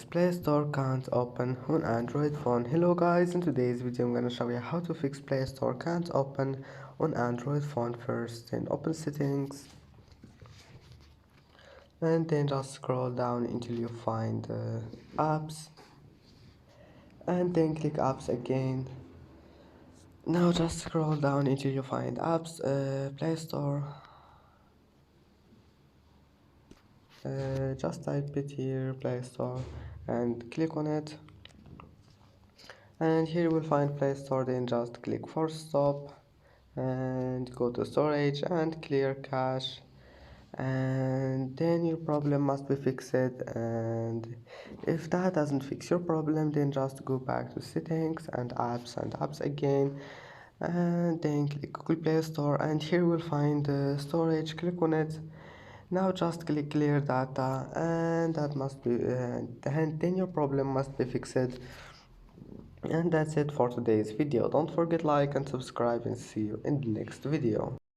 fix Play Store can't open on Android phone. Hello guys, in today's video I'm gonna show you how to fix Play Store can't open on Android phone. First, then open settings and then just scroll down until you find apps and then click apps again. Now just scroll down until you find apps, Play Store. Just type it here, Play Store, and click on it. And here you will find Play Store. Then just click force stop and go to storage and clear cache, and then your problem must be fixed. And if that doesn't fix your problem, then just go back to settings and apps again, and then click Google Play Store, and here you will find storage. Click on it. Now just click clear data, and that must be and then your problem must be fixed. And that's it for today's video. Don't forget like and subscribe, and see you in the next video.